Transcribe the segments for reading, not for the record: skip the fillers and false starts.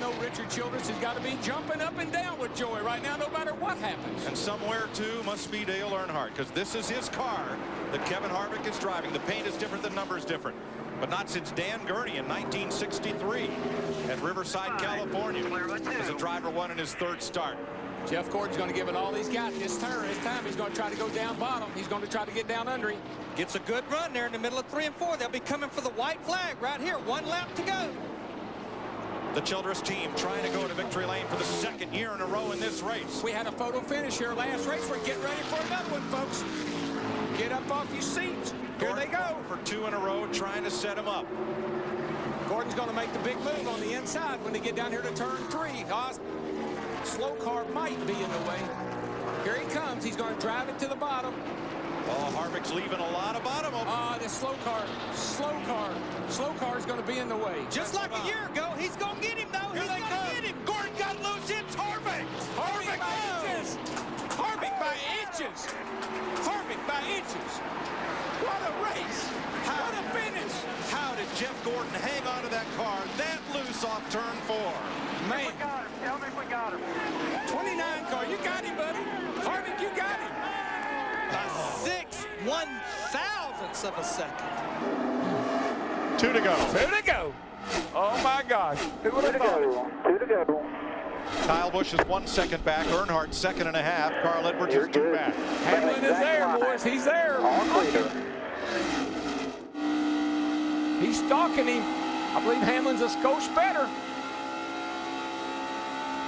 know Richard Childress has got to be jumping up and down with joy right now, no matter what happens. And somewhere, too, must be Dale Earnhardt, because this is his car that Kevin Harvick is driving. The paint is different, the number is different. But not since Dan Gurney in 1963 at Riverside, California, as a driver won in his third start. Jeff Gordon's going to give it all he's got this turn. This time he's going to try to go down bottom. He's going to try to get down under him. Gets a good run there in the middle of 3 and 4. They'll be coming for the white flag right here. 1 lap to go. The Childress team trying to go to victory lane for the second year in a row in this race. We had a photo finish here last race. We're getting ready for another one, folks. Get up off your seats. Here they go. For 2 in a row, trying to set him up. Gordon's going to make the big move on the inside when they get down here to turn 3. Slow car might be in the way. Here he comes. He's going to drive it to the bottom. Oh, Harvick's leaving a lot of bottom open. This slow car is going to be in the way. Just like a year ago, he's going to get him, though. He's going to get him. Gordon got loose. It's Harvick. Harvick by inches. Harvick by inches. Harvick by inches. What a race. What a finish. How did Jeff Gordon hang on to that car that loose off turn 4? Man. We got him. Tell me if we got him. 29 car. You got him, buddy. Harvick, you got him. 6/1000ths of a second. 2 to go. 2 to go. Oh, my gosh. Who would have thought it? 2 to go. Kyle Busch is 1 second back. Earnhardt 2.5. Carl Edwards is 2 back. Hamlin is there, boys. He's there. He's stalking him. I believe Hamlin's a skosh better.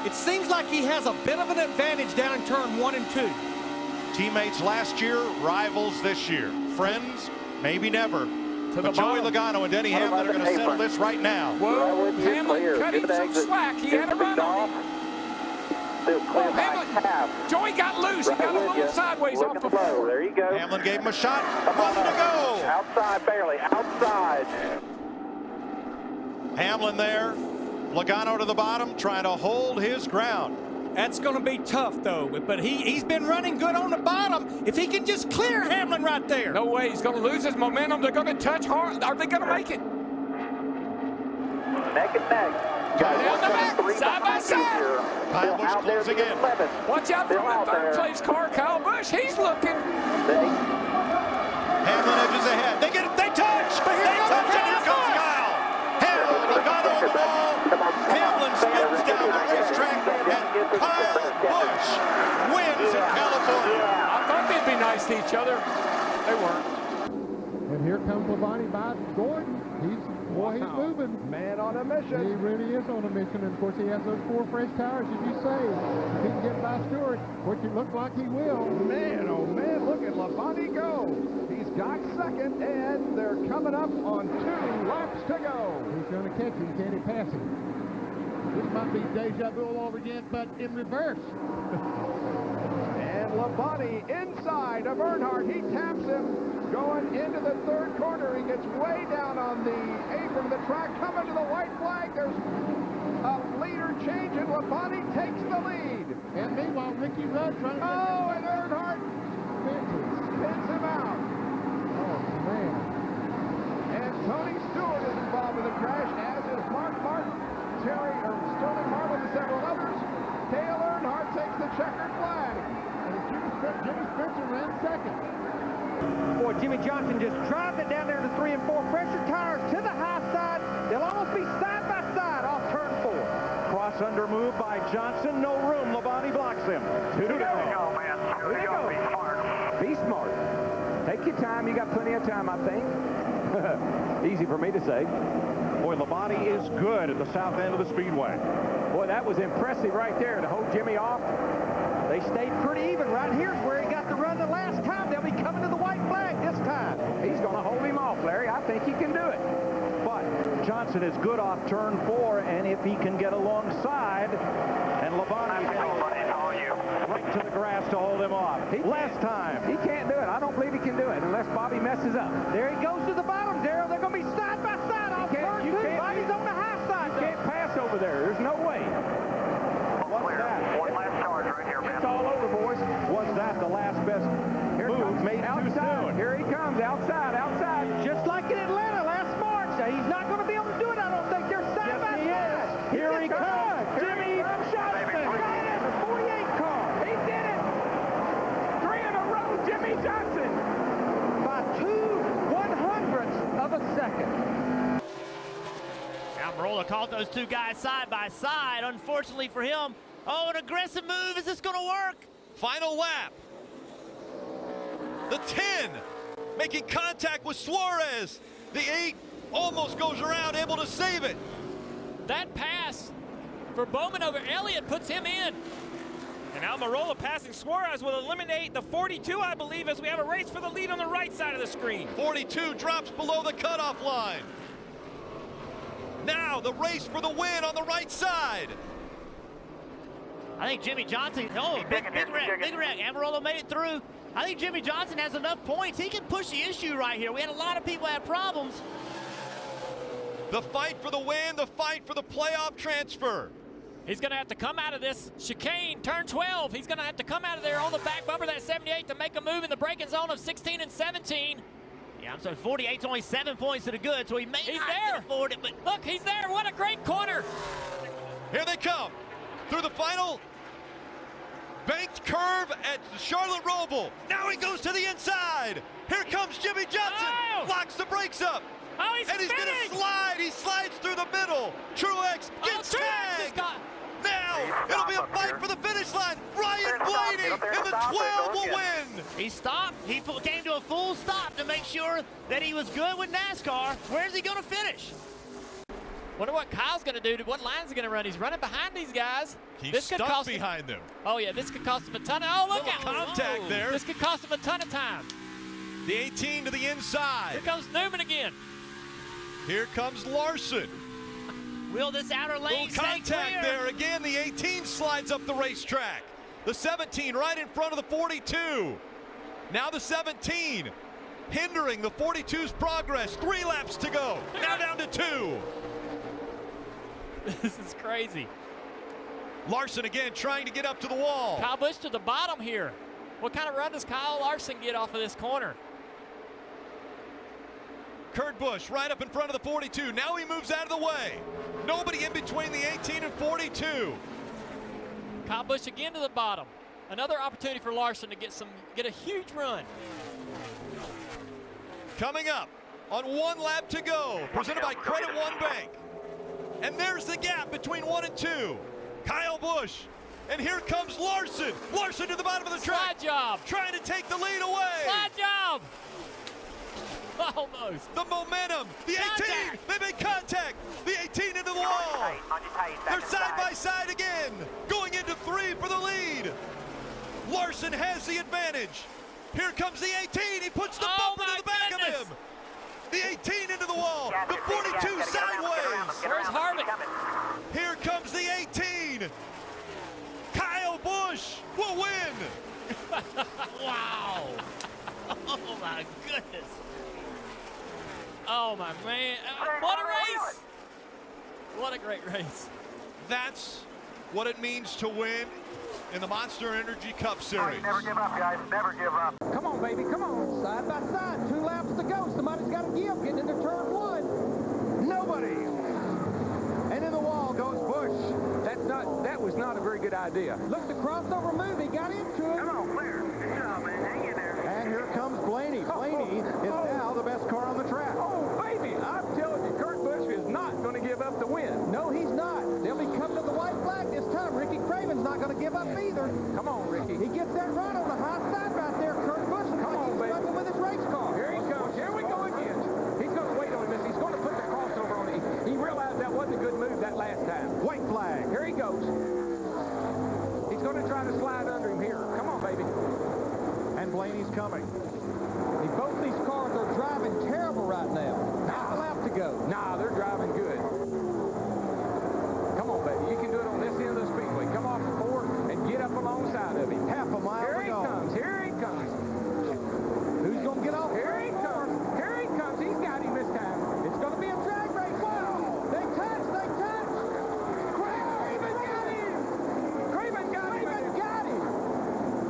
It seems like he has a bit of an advantage down in turn 1 and 2. Teammates last year, rivals this year. Friends, maybe never. But Joey Logano and Denny Hamlin are going to settle this right now. Whoa, Hamlin cut him some slack. He had a run on him. Oh, Hamlin. Joey got loose. He got a little sideways off the floor. There you go. Hamlin gave him a shot. 1 to go. Outside, barely. Outside. Hamlin there. Logano to the bottom, trying to hold his ground. That's going to be tough, though. But he's been running good on the bottom. If he can just clear Hamlin right there. No way. He's going to lose his momentum. They're going to touch hard. Are they going to make it? Neck and neck. Down the back, side by side. Kyle Busch closing in. Watch out for the third place car, Kyle Busch. He's looking. Hamlin edges ahead. They get it. They touch. They touch. And here comes Kyle. Logano on the wall. Hamlin spins down the racetrack. And Kyle Busch wins in California. I thought they'd be nice to each other. They weren't. And here comes Labonte by Gordon. He's moving. Man on a mission. He really is on a mission. And of course, he has those 4 fresh tires, as you say. If he can get by Stewart, which it looks like he will. Man, oh man, look at Labonte go. He's got second, and they're coming up on 2 laps to go. He's going to catch him. Can he pass him? This might be deja vu all over again, but in reverse. And Labonte inside of Earnhardt. He taps him. Going into the 3rd corner, he gets way down on the apron of the track, coming to the white flag. There's a leader change, and Labonte takes the lead. And meanwhile, Ricky Rudd's running. Oh, and Earnhardt spins him out. Oh, man. And Tony Stewart is involved in the crash, as is Mark Martin, Sterling Marlin, and several others. Dale Earnhardt takes the checkered flag. And Jimmy Spencer ran second. Boy, Jimmie Johnson just drives it down there to 3 and 4. Pressure tires to the high side. They'll almost be side by side off turn 4. Cross under move by Johnson. No room. Labonte blocks him. 2 to go. man. Here we go. Be smart. Be smart. Take your time. You got plenty of time, I think. Easy for me to say. Boy, Labonte is good at the south end of the speedway. Boy, that was impressive right there to hold Jimmy off. They stayed pretty even. Right here's where he got the run the last time. They'll be coming to the white flag this time. He's going to hold him off, Larry. I think he can do it. But Johnson is good off turn 4, and if he can get alongside, and Labonte right to the grass to hold him off. Last time. He can't do it. I don't believe he can do it unless Bobby messes up. There he goes to the bottom, Darrell. They're going to be side by side off turn 2. Bobby's on the high side. You can't pass over there. There's no way. What's that? One last charge right here, man. It's all over, boys. Was that the last best move made too soon? Here he comes, outside. Just like in Atlanta last March. He's not going to be able to do it, I don't think. They're side by side. Here he comes. Almirola caught those two guys side by side. Unfortunately for him, oh, an aggressive move. Is this going to work? Final lap. The 10 making contact with Suarez. The 8 almost goes around, able to save it. That pass for Bowman over Elliott puts him in. And Almirola passing Suarez will eliminate the 42, I believe, as we have a race for the lead on the right side of the screen. 42 drops below the cutoff line. Now the race for the win on the right side. I think Jimmie Johnson, big wreck. Almirola made it through. I think Jimmie Johnson has enough points. He can push the issue right here. We had a lot of people have problems. The fight for the win, the fight for the playoff transfer. He's going to have to come out of this chicane, turn 12. He's going to have to come out of there on the back bumper, that 78, to make a move in the braking zone of 16 and 17. Yeah, so 48's only 7 points to the good, so he may not there. afford it, but look, he's there. What a great corner. Here they come through the final banked curve at Charlotte Roval. Now he goes to the inside. Here comes Jimmie Johnson. Oh! Locks the brakes up. Oh, he's going to slide. He slides through the middle. Truex gets tagged. Now it'll be a fight for the finish line. Ryan Blaney in the 12 will win. He stopped. He came to a full stop to make sure that he was good with NASCAR. Where's he going to finish? Wonder what Kyle's going to do. What line's he going to run? He's running behind these guys. He's stuck behind them. Oh, yeah, this could cost him a ton of... Oh, look at contact there. This could cost him a ton of time. The 18 to the inside. Here comes Newman again. Here comes Larson. Will this outer lane stay contact clear? there again. The 18 slides up the racetrack. The 17 right in front of the 42. Now the 17 hindering the 42's progress. 3 laps to go. Now down to 2. This is crazy. Larson again trying to get up to the wall. Kyle Busch to the bottom here. What kind of run does Kyle Larson get off of this corner? Kurt Busch right up in front of the 42. Now he moves out of the way. Nobody in between the 18 and 42. Kyle Busch again to the bottom. Another opportunity for Larson to get a huge run. Coming up on 1 lap to go, presented by Credit One Bank. And there's the gap between 1 and 2. Kyle Busch. And here comes Larson. Larson to the bottom of the track. Slide job. Trying to take the lead away. Slide job. Almost. The momentum. The 18. They make contact. The 18 into the wall. They're side by side again. Going into 3 for the lead. Larson has the advantage. Here comes the 18. He puts the bumper to the back of him. The 18 into the wall. The 42 sideways. Where's Harvick? Here comes the 18. Kyle Busch will win. Wow. Oh, my goodness. Oh, my man. What a race. What a great race. That's what it means to win in the Monster Energy Cup Series. Never give up, guys. Never give up. Come on, baby, come on. Side by side, 2 laps to go. Somebody's got to give. Getting into turn 1. Nobody. And in the wall goes Busch. That was not a very good idea. Look, the crossover move. He got into it. Come on, clear. Good job, man. Hang in there. And here comes Blaney. Blaney is now the best car on the track. Oh, baby, I'm telling you, Kurt Busch is not going to give up the win. No, he's not. They'll be coming to the white flag this time. Ricky Craven's not going to give up either. Come on, Ricky. He gets that run on the high side right there. Kurt Busch is struggling with his race car. Here he comes. Here we go again. He's going to wait on this. He's going to put the crossover on it. He realized that wasn't a good move that last time. White flag. Here he goes. He's going to try to slide under him here. Come on, baby. And Blaney's coming. Both these cars are driving terrible right now. Half a lap to go. Nah, they're driving good. Come on, baby. You can do it on this end of the speedway. Come off the 4 and get up alongside of him. Half a mile to go. Here he comes. Here he comes. Who's going to get off? Here he comes. Here he comes. He's got him this time. It's going to be a drag race. Wow. They touch. They touch. Craven got him. Craven got him. Craven got him.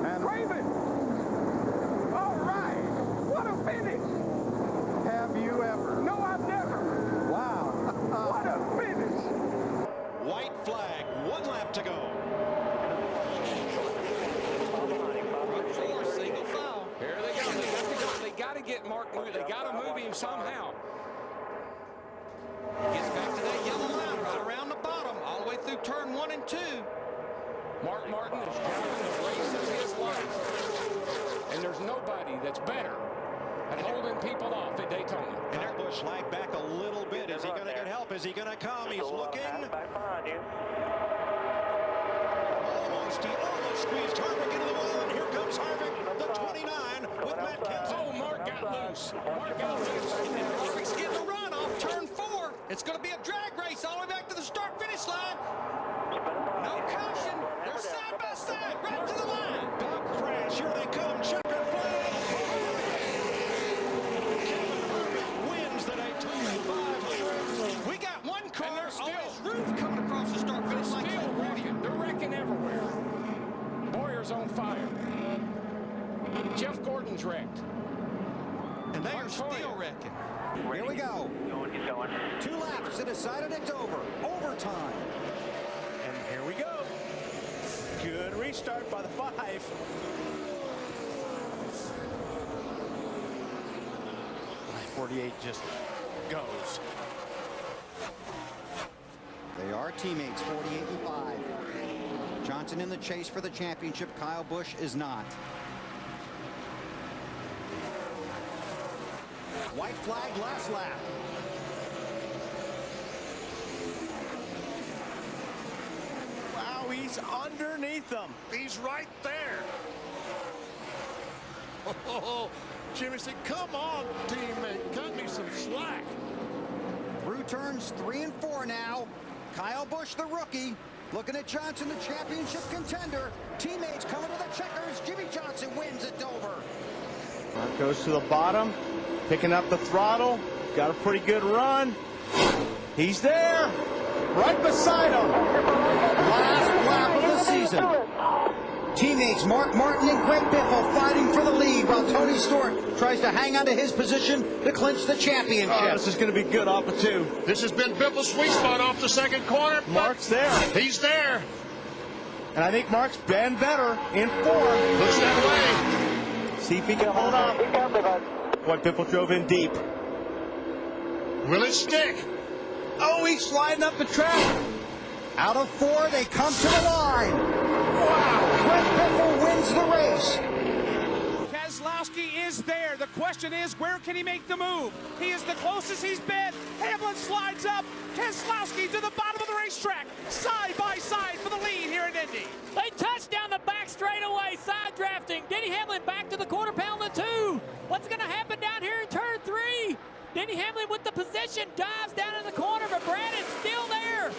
And Craven. All right. What a finish. Have you ever? No, I've never. Wow. What a finish. White flag, 1 lap to go. Front 4, single foul. Here they go. They got to get Mark moving. They got to move him somehow. Gets back to that yellow line. right around the bottom, all the way through turn 1 and 2. Mark Martin is driving the race of his life. And there's nobody that's better at holding people off at Daytona. And Kyle Busch lagged back a little bit. Is he going to get help? Is he going to come? He's looking. He almost squeezed Harvick into the wall, and here comes Harvick, the 29, with Matt Kenseth. Oh, Mark got loose. Mark got loose. And Harvick's getting a run off turn 4. It's going to be a drag race all the way back to the start-finish line. No caution. They're side by side, right to the line. Dog crash. Here they come. Checker flag. Kevin Harvick wins the Daytona 500. We got one car on his roof coming across the start-finish line. Still wrecking. They're wrecking everywhere. Boyer's on fire. Jeff Gordon's wrecked. And they are still wrecking. Here we go. 2 laps to decide it. It's over. Overtime. And here we go. Good restart by the 5. I-48 just goes. They are teammates, 48 and 5. Johnson in the chase for the championship. Kyle Busch is not. White flag last lap. Wow, he's underneath them. He's right there. Oh, Jimmy said, come on, teammate, cut me some slack. Through turns 3 and 4 now. Kyle Busch, the rookie, looking at Johnson, the championship contender. Teammates coming to the checkers. Jimmie Johnson wins at Dover. Goes to the bottom, picking up the throttle. Got a pretty good run. He's there, right beside him. Last lap of the season. Teammates Mark Martin and Greg Biffle fighting for the lead while Tony Stewart tries to hang on to his position to clinch the championship. This is going to be good off of 2. This has been Biffle's sweet spot off the second corner. Mark's there. He's there. And I think Mark's been better in 4. Looks that way. See if he can hold up. What Biffle drove in deep. Will it stick? Oh, he's sliding up the track. Out of 4, they come to the line. Wow! Greg Biffle wins the race. Keselowski is there. The question is, where can he make the move? He is the closest he's been. Hamlin slides up. Keselowski to the bottom of the racetrack, side by side for the lead here in Indy. They touched down the back straightaway, side drafting. Denny Hamlin back to the quarter pound of 2. What's going to happen down here in turn 3? Denny Hamlin with the position, dives down in the corner, but Brad is still there.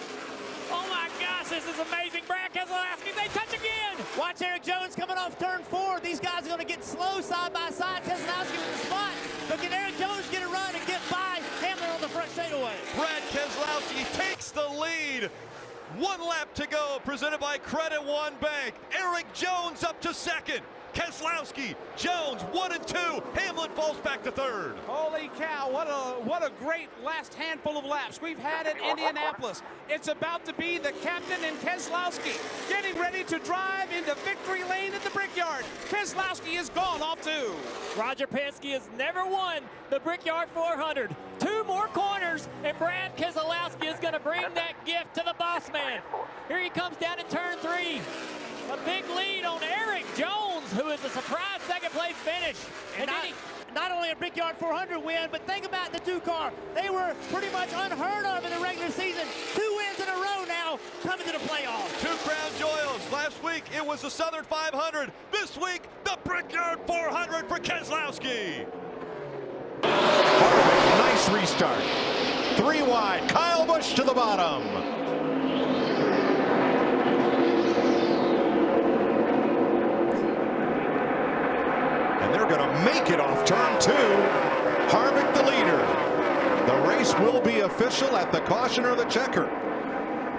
Oh my gosh, this is amazing. Brad Keselowski, they touch again. Watch Eric Jones coming off turn 4. These guys are going to get slow side by side. Keselowski with the spot. But can Eric Jones get a run and get by Hamlin on the front straightaway? Brad Keselowski takes the lead. 1 lap to go, presented by Credit One Bank. Eric Jones up to 2nd. Keselowski, Jones 1 and 2. Hamlin falls back to 3rd. Holy cow, what a great last handful of laps we've had at Indianapolis. It's about to be the captain and Keselowski getting ready to drive into victory lane at the Brickyard. Keselowski is gone off 2. Roger Penske has never won the Brickyard 400. 2 more corners, and Brad Keselowski is going to bring that gift to the boss man. Here he comes down in turn 3. A big lead on Eric Jones, who is a surprise 2nd place finish. And not only a Brickyard 400 win, but think about the 2 car. They were pretty much unheard of in the regular season. 2 wins in a row now coming to the playoffs. 2 crown jewels. Last week it was the Southern 500. This week the Brickyard 400 for Keselowski. Nice restart. 3 wide. Kyle Busch to the bottom. They're going to make it off turn 2. Harvick the leader. The race will be official at the caution or the checker.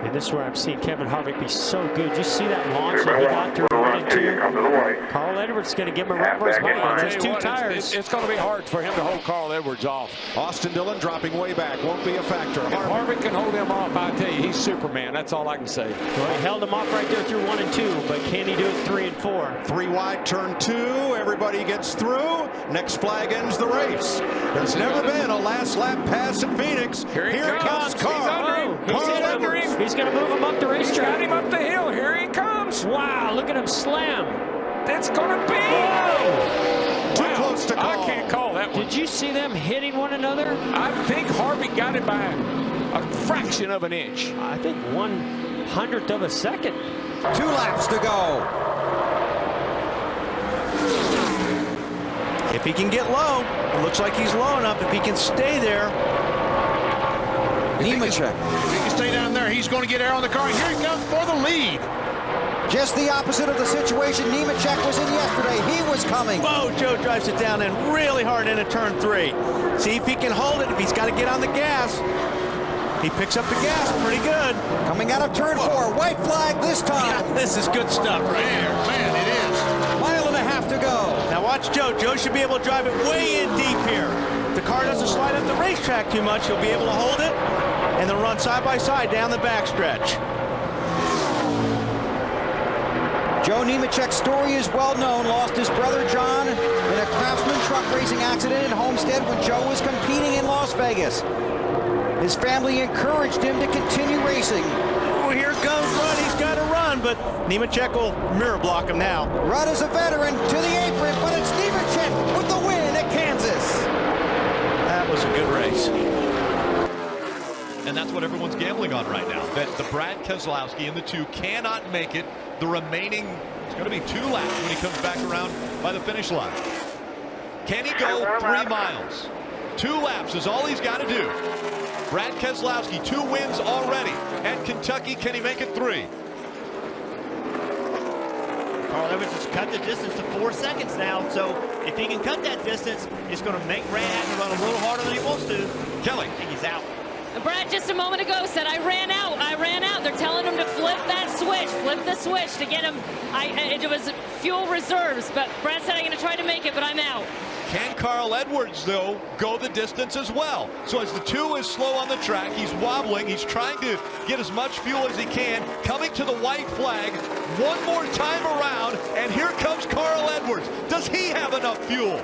And this is where I've seen Kevin Harvick be so good. You see that launch that he got through 1 and 2. Carl Edwards is going to give him a run for his money on those 2 tires. It's going to be hard for him to hold Carl Edwards off. Austin Dillon dropping way back. Won't be a factor. If Harvick can hold him off, I tell you, he's Superman. That's all I can say. Well, he held him off right there through 1 and 2, but can he do it 3 and 4? 3 wide, turn 2. Everybody gets through. Next flag ends the race. There's never been a last lap pass at Phoenix. Here comes Carl. He's going to move him up the racetrack. Got him up the hill. Here he comes. Wow, look at him slam. It's going to be. Whoa. Too close to call. I can't call that one. Did you see them hitting one another? I think Harvick got it by a fraction of an inch. I think 1/100th of a second. 2 laps to go. If he can get low, it looks like he's low enough. If he can stay there. Nemechek. If he can stay down there, he's going to get air on the car. Here he comes for the lead. Just the opposite of the situation Nemechek was in yesterday. He was coming. Whoa, Joe drives it down in really hard into turn 3. See if he can hold it. If he's got to get on the gas. He picks up the gas pretty good. Coming out of turn 4. White flag this time. Yeah, this is good stuff right here. Man, it is. 1.5 miles to go. Now watch Joe. Joe should be able to drive it way in deep here. If the car doesn't slide up the racetrack too much, he'll be able to hold it and then run side by side down the backstretch. Joe Nemechek's story is well known. Lost his brother John in a Craftsman truck racing accident in Homestead when Joe was competing in Las Vegas. His family encouraged him to continue racing. Oh, here comes Rudd. He's got to run, but Nemechek will mirror block him now. Rudd is a veteran to the apron, but it's Nemechek with the win at Kansas. That was a good race. And that's what everyone's gambling on right now, that the Brad Keselowski and the 2 cannot make it the remaining, it's going to be 2 laps when he comes back around by the finish line. Can he go 3 miles? 2 laps is all he's got to do. Brad Keselowski, 2 wins already at Kentucky. Can he make it 3? Carl Edwards has cut the distance to 4 seconds now, so if he can cut that distance, it's going to make Brad have to run a little harder than he wants to. Kelly. I think he's out. Brad just a moment ago said, I ran out. They're telling him to flip that switch, flip the switch to get him. It was fuel reserves, but Brad said, I'm going to try to make it, but I'm out. Can Carl Edwards, though, go the distance as well? So as the 2 is slow on the track, he's wobbling. He's trying to get as much fuel as he can. Coming to the white flag one more time around, and here comes Carl Edwards. Does he have enough fuel?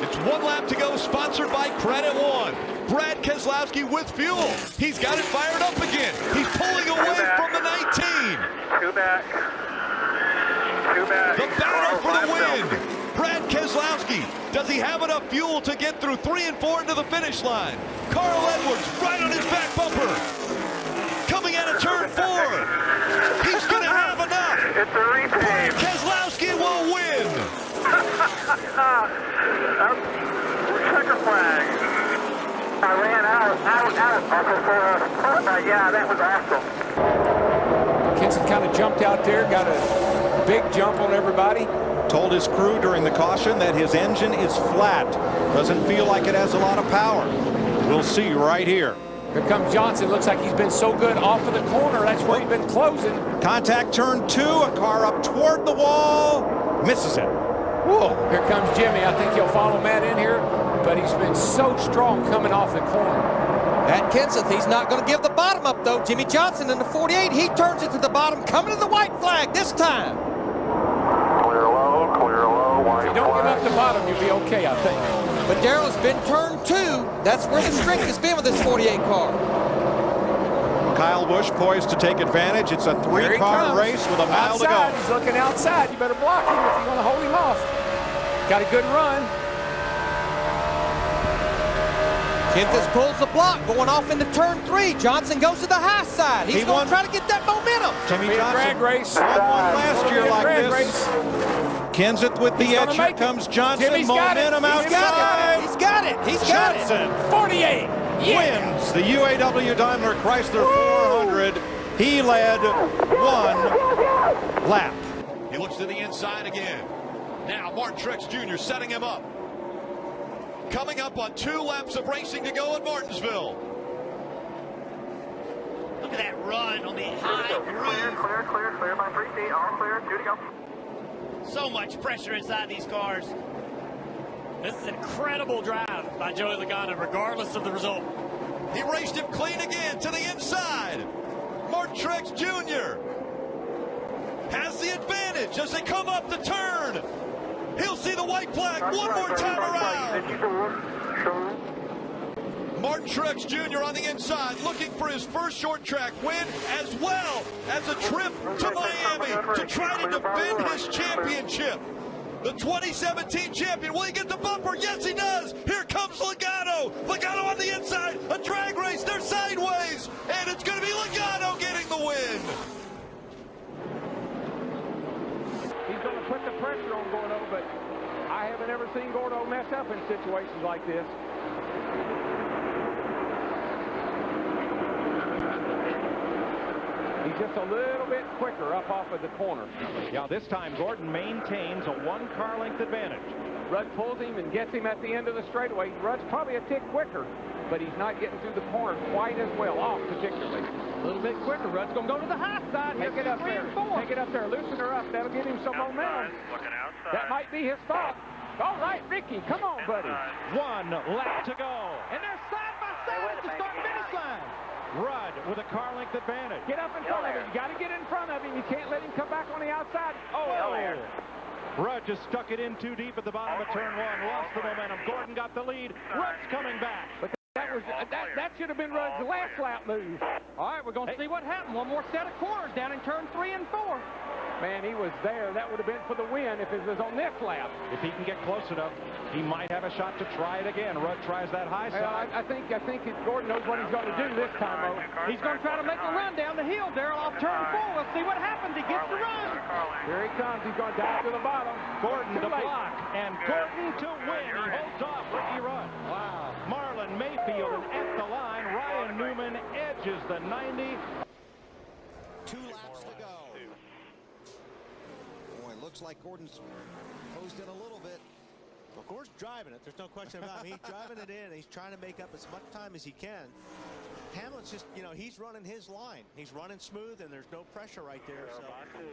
It's 1 lap to go, sponsored by Credit One. Brad Keselowski with fuel. He's got it fired up again. He's pulling away from the 19. 2 back. 2 back. The battle for the win. Brad Keselowski, does he have enough fuel to get through 3 and 4 into the finish line? Carl Edwards right on his back bumper. Coming out of turn 4. He's going to have enough. It's a repeat. Brad Keselowski will win. Checker flag. I ran out. Yeah, that was awesome. Kenson kind of jumped out there, got a big jump on everybody. Told his crew during the caution that his engine is flat. Doesn't feel like it has a lot of power. We'll see right here. Here comes Johnson. Looks like he's been so good off of the corner. That's where he's been closing. Contact turn 2. A car up toward the wall. Misses it. Whoa. Here comes Jimmy. I think he'll follow Matt in here, but he's been so strong coming off the corner. At Kenseth, he's not going to give the bottom up, though. Jimmie Johnson in the 48. He turns it to the bottom, coming to the white flag this time. Clear low, white If you don't give up the bottom, you'll be okay, I think. But Darrell's been turn 2. That's where the strength has been with this 48 car. Kyle Busch poised to take advantage. It's a 3-car race with a mile to go. He's looking outside. You better block him if you want to hold him off. Got a good run. Kenseth pulls the block, going off into turn 3. Johnson goes to the high side. He's going to try to get that momentum. Jimmie Johnson drag race. won last year like this. Kenseth with the edge. Here comes Johnson. Jimmy's momentum outside. He's got it. He's got it. Johnson 48. wins the UAW Daimler Chrysler 400. He led 1 lap. He looks to the inside again. Now Martin Truex Jr. setting him up. Coming up on 2 laps of racing to go at Martinsville. Look at that run on the high groove. Clear by 3 feet. All clear. 2 to go. So much pressure inside these cars. This is an incredible drive by Joey Logano, regardless of the result. He raced him clean again to the inside. Martin Truex Jr. has the advantage as they come up the turn. He'll see the white flag one more time around. Martin Truex Jr. on the inside, looking for his first short track win, as well as a trip to Miami to try to defend his championship. The 2017 champion, will he get the bumper? Yes, he does. Here comes Logano. Logano on the inside, a drag race. They're sideways, and it's going to be Logano getting the win. He's going to put the pressure on Gordo, but I haven't ever seen Gordo mess up in situations like this. He's just a little bit quicker up off of the corner. Yeah, this time Gordon maintains a 1-car length advantage. Rudd pulls him and gets him at the end of the straightaway. Rudd's probably a tick quicker, but he's not getting through the corner quite as well, off particularly. A little bit quicker. Rudd's going to go to the high side. Take it up there. Take it up there. Loosen her up. That'll give him some momentum. That might be his thought. All right, Ricky, come on, buddy. 1 lap to go. And they're side by side at the start-finish line. Rudd with a car length advantage. Get up in front of him. You got to get in front of him. You can't let him come back on the outside. Oh, Rudd just stuck it in too deep at the bottom of turn 1. Lost the momentum. Gordon got the lead. Rudd's coming back. But that should have been Rudd's last lap move. All right, we're going to see what happened. One more set of corners down in turn 3 and 4. Man, he was there. That would have been for the win if it was on this lap. If he can get close enough, he might have a shot to try it again. Rudd tries that high side. I think Gordon knows what he's going to do this time, though. He's going to try to make a run down the hill, Darrell, off turn 4. We'll see what happens. He gets the run. Here he comes. He's going to dive to the bottom. Gordon to block, and Gordon to win. He holds off Ricky Rudd. Wow. Marlon Mayfield at the line. Ryan Newman edges the 90. 2 laps to go. Boy, looks like Gordon's closed in a little bit. Well, Gordon's driving it. There's no question about it. He's driving it in. He's trying to make up as much time as he can. Hamlin's just, you know, he's running his line. He's running smooth, and there's no pressure right there. So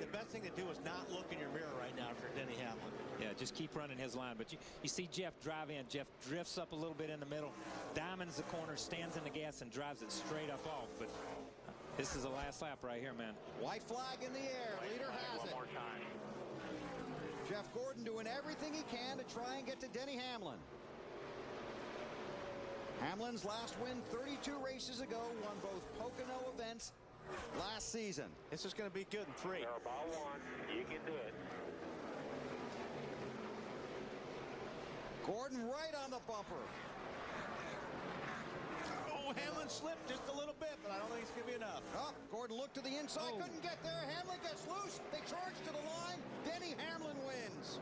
the best thing to do is not look in your mirror right now for Denny Hamlin. Yeah, just keep running his line. But you see Jeff drive in. Jeff drifts up a little bit in the middle, diamonds the corner, stands in the gas, and drives it straight up off. But this is the last lap right here, man. White flag in the air. Leader has it. Jeff Gordon doing everything he can to try and get to Denny Hamlin. Hamlin's last win 32 races ago, won both Pocono events last season. This is going to be good in 3. Ball 1. You can do it. Gordon right on the bumper. Oh, Hamlin slipped just a little bit, but I don't think it's going to be enough. Oh, Gordon looked to the inside, couldn't get there. Hamlin gets loose. They charge to the line. Denny Hamlin wins.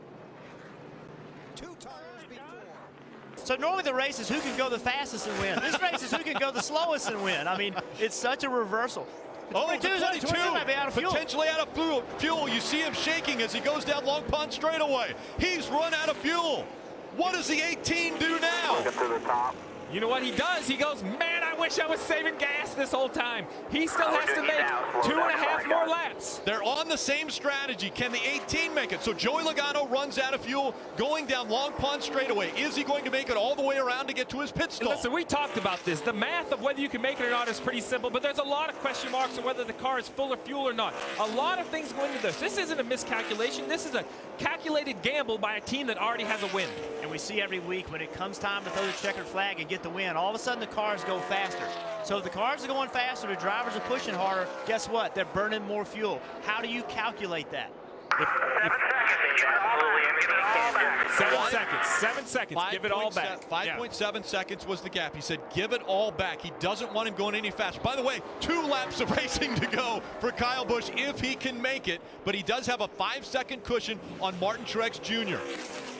2 tires before. So normally the race is who can go the fastest and win. This race is who can go the slowest and win. I mean, it's such a reversal. Oh, the 22 might be out of fuel. Potentially out of fuel. You see him shaking as he goes down Long Pond straightaway. He's run out of fuel. What does the 18 do now? Get to the top. You know what he does? He goes, man, I wish I was saving gas this whole time. He still has to make 2.5 more laps. They're on the same strategy. Can the 18 make it? So Joey Logano runs out of fuel going down Long Pond straightaway. Is he going to make it all the way around to get to his pit stop? Listen, we talked about this. The math of whether you can make it or not is pretty simple, but there's a lot of question marks on whether the car is full of fuel or not. A lot of things go into this. This isn't a miscalculation. This is a calculated gamble by a team that already has a win. And we see every week when it comes time to throw the checkered flag and get the win, all of a sudden the cars go faster. So if the cars are going faster, the drivers are pushing harder, guess what? They're burning more fuel. How do you calculate that? 7 seconds. Give it all back. 5.7 seconds was the gap. He said, give it all back. He doesn't want him going any faster. By the way, 2 laps of racing to go for Kyle Busch if he can make it. But he does have a 5-second cushion on Martin Truex Jr.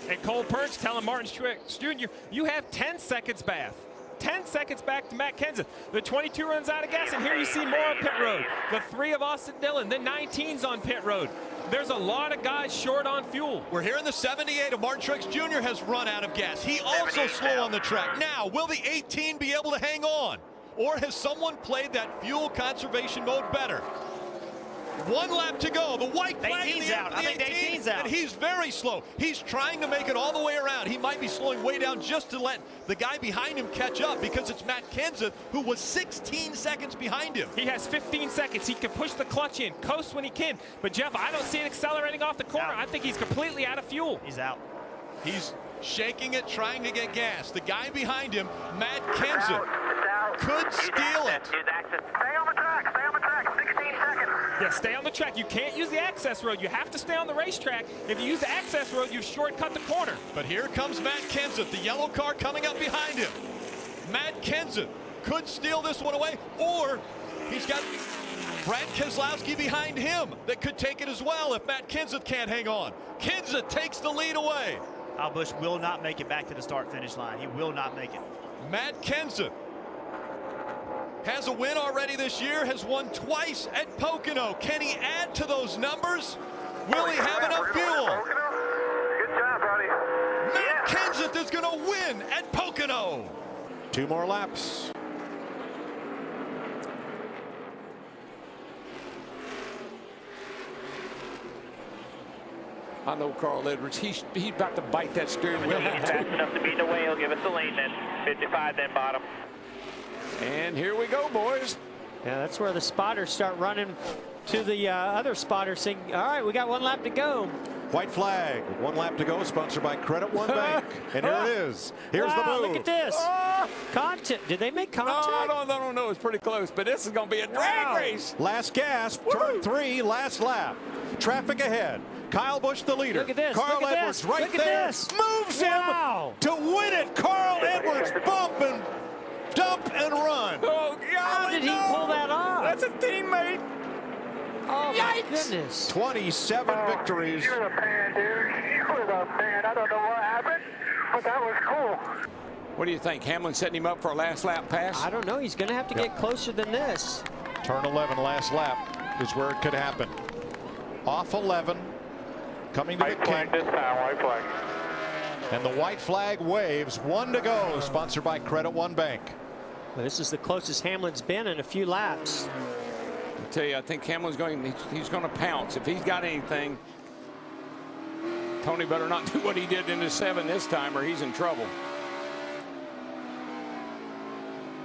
And Cole Perch telling Martin Truex Jr., you have 10 seconds back. 10 seconds back to Matt Kenseth. The 22 runs out of gas, and here you see more on pit road. The 3 of Austin Dillon, the 19's on pit road. There's a lot of guys short on fuel. We're here in the 78 of Martin Truex Jr. has run out of gas. He also slow on the track. Now, will the 18 be able to hang on? Or has someone played that fuel conservation mode better? 1 lap to go. The white flag in the out. I think the 18's out. And he's very slow. He's trying to make it all the way around. He might be slowing way down just to let the guy behind him catch up because it's Matt Kenseth who was 16 seconds behind him. He has 15 seconds. He can push the clutch in, coast when he can. But Jeff, I don't see it accelerating off the corner. I think he's completely out of fuel. He's out. He's shaking it, trying to get gas. The guy behind him, Matt Kenseth, could steal it. Stay on the track. Stay on the track. 16 seconds. Yeah, stay on the track. You can't use the access road. You have to stay on the racetrack. If you use the access road, you shortcut the corner. But here comes Matt Kenseth, the yellow car coming up behind him. Matt Kenseth could steal this one away, or he's got Brad Keselowski behind him that could take it as well if Matt Kenseth can't hang on. Kenseth takes the lead away. Kyle Busch will not make it back to the start-finish line. He will not make it. Matt Kenseth has a win already this year, has won twice at Pocono. Can he add to those numbers? Will he have enough fuel? Good job, buddy. Matt Kenseth is going to win at Pocono. 2 more laps. I know Carl Edwards. He's about to bite that steering wheel. Fast enough to be in the way. He'll give us the lane then. 55 then bottom. And here we go, boys. Yeah, that's where the spotters start running to the other spotter saying, all right, we got 1 lap to go. White flag, 1 lap to go, sponsored by Credit One Bank. And here it is. Here's the move. Look at this. Contact. Did they make contact? No, I don't know. It's pretty close, but this is going to be a drag race. Last gasp, turn 3, last lap. Traffic ahead. Kyle Busch the leader. Look at this. Carl Look at Edwards this. right Look at there. this. Moves him to win it. Carl Edwards bump and dump and run. Oh, How did he pull that off? That's a teammate. Oh, my goodness. 27 victories. You're the man, dude. You're the man. I don't know what happened, but that was cool. What do you think? Hamlin setting him up for a last lap pass? I don't know. He's going to have to get closer than this. Turn 11, last lap is where it could happen. Off 11, coming to White the flag king. this time, white flag. And the white flag waves. 1 to go, sponsored by Credit One Bank. Well, this is the closest Hamlin's been in a few laps. I tell you, I think Hamlin's he's going to pounce. If he's got anything, Tony better not do what he did in the 7 this time or he's in trouble.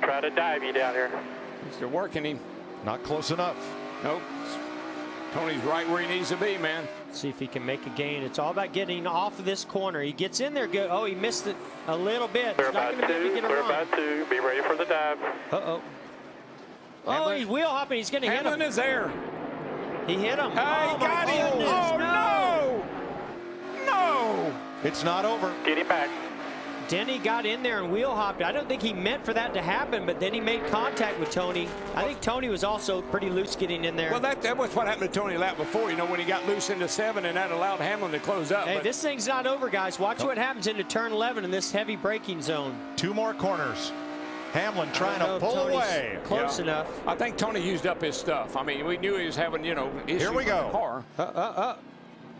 Try to dive you down here. They're working him. Not close enough. Nope. Tony's right where he needs to be, man. See if he can make a gain. It's all about getting off of this corner. He gets in there good. Oh, he missed it a little bit. Clear He's not about going to be able to 2, get clear around. about 2. Be ready for the dive. Uh-oh. Oh, he's wheel hopping. He's going to hit him. Hamlin is there. He hit him. Hey, got him. Oh, no. No. It's not over. Get him back. Denny got in there and wheel hopped. I don't think he meant for that to happen, but then he made contact with Tony. I think Tony was also pretty loose getting in there. Well, that was what happened to Tony lap before, you know, when he got loose into 7 and that allowed Hamlin to close up. Hey, this thing's not over, guys. Watch what happens into turn 11 in this heavy braking zone. 2 more corners. Hamlin trying to pull away. Close enough. I think Tony used up his stuff. I mean, we knew he was having, you know, issues Here we go. with the car.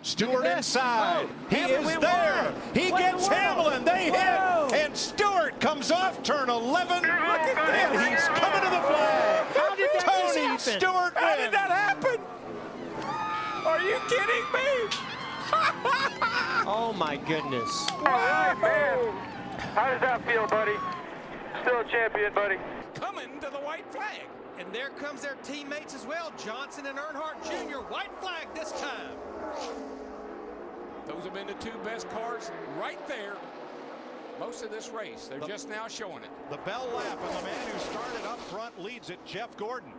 Stewart inside. Oh, he Hamlin is went there. wide. He gets Hamlin. They hit. And Stewart comes off turn 11. And he's coming to the flag. How did that just Tony happen? Stewart How wins. did that happen? Are you kidding me? Oh, my goodness. All right, man. How does that feel, buddy? Still a champion, buddy. Coming to the white flag. And there comes their teammates as well, Johnson and Earnhardt Jr. White flag this time. Those have been the 2 best cars right there most of this race. They're just now showing it. The bell lap, and the man who started up front leads it, Jeff Gordon.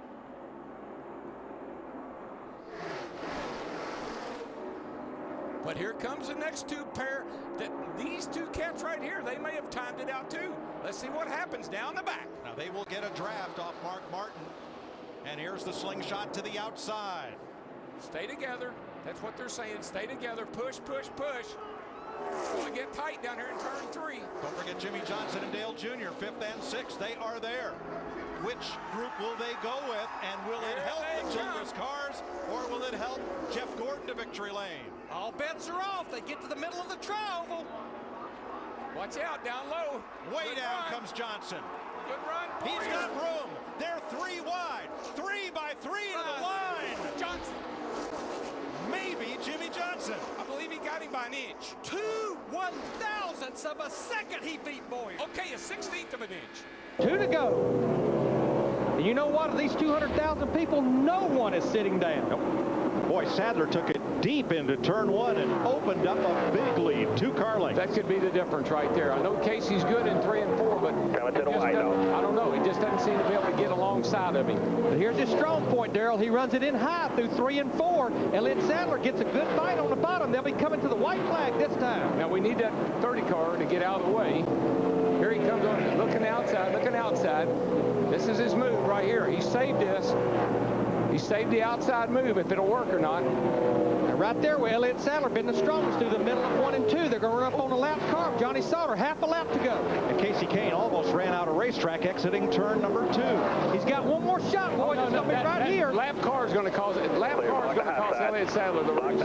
But here comes the next 2 pair. These 2 cats right here, they may have timed it out too. Let's see what happens down the back. Now they will get a draft off Mark Martin. And here's the slingshot to the outside. Stay together. That's what they're saying. Stay together. Push, push, push. It's going to get tight down here in turn 3. Don't forget Jimmie Johnson and Dale Jr., 5th and 6th. They are there. Which group will they go with? And will it help the Childress cars, or will it help Jeff Gordon to victory lane? All bets are off. They get to the middle of the tri-oval. Watch out, down low. Way Good down run. comes Johnson. Good run. He's got room. They're 3 wide. 3 by 3 to the line. Johnson. Maybe Jimmie Johnson. I believe he got him by an inch. 2 1/1000ths of a second he beat Boyer. Okay, a 1/16 of an inch. 2 to go. You know what? Of these 200,000 people, no one is sitting down. Boy, Sadler took it deep into turn 1 and opened up a big lead. 2-car lengths. That could be the difference right there. I know Casey's good in 3 and 4, but I don't know. He just doesn't seem to be able to get alongside of him. But here's his strong point, Darrell. He runs it in high through 3 and 4. Elliott Sadler gets a good fight on the bottom. They'll be coming to the white flag this time. Now we need that 30 car to get out of the way. Here he comes on, looking outside, looking outside. This is his move right here. He saved this. He saved the outside move, if it'll work or not. And right there where Elliott Sadler been the strongest through the middle of 1 and 2. They're going to run up on the lap car. Johnny Sauter, half a lap to go. And Casey Kane almost ran out of racetrack exiting turn number 2. He's got one more shot, boys. It's going to be right here. Lap car is going to cause it. Lap car is going to cost Elliott Sadler the race.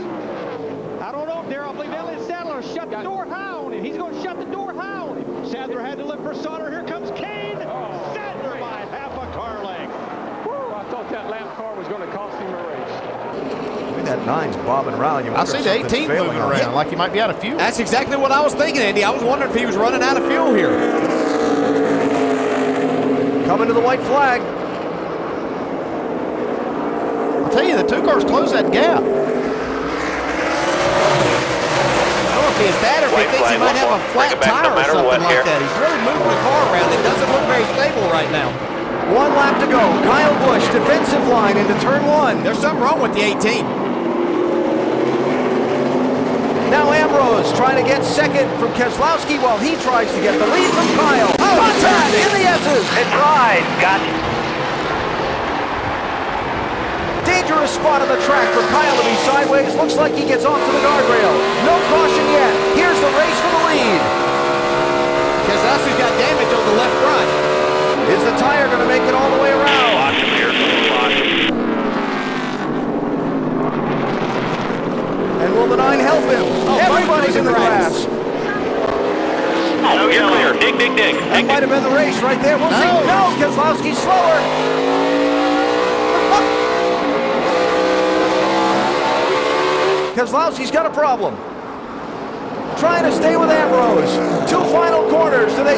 I don't know, Darrell. I believe Elliott Sadler shut the door high on him. He's going to shut the door high on him. Sadler had to look for Sauter. Here comes Kane. Sadler by half a car length. I thought that lap car was going to cost him a race. That 9's bobbing around. I see the 18 moving around like he might be out of fuel. That's exactly what I was thinking, Andy. I was wondering if he was running out of fuel here. Coming to the white flag. I'll tell you, the 2 cars close that gap. I don't know if it's that or if he thinks he might have a flat tire or something like that. He's really moving the car around. It doesn't look very stable right now. 1 lap to go. Kyle Busch, defensive line into turn 1. There's something wrong with the 18. Now Ambrose trying to get second from Keselowski while he tries to get the lead from Kyle. Contact in the S's. It's right. Got it. Dangerous spot on the track for Kyle to be sideways. Looks like he gets off to the guardrail. No caution yet. Here's the race for the lead. Keselowski's got damage on the left front. Is the tire going to make it all the way around? Lock him here. Lock him. And will the 9 help him? Everybody's in the grass. Oh, you're clear. Dig, dig, dig. That might have been the race right there. We'll see. No, Keselowski's slower. Keselowski's got a problem. Trying to stay with Ambrose. 2 final corners. Do they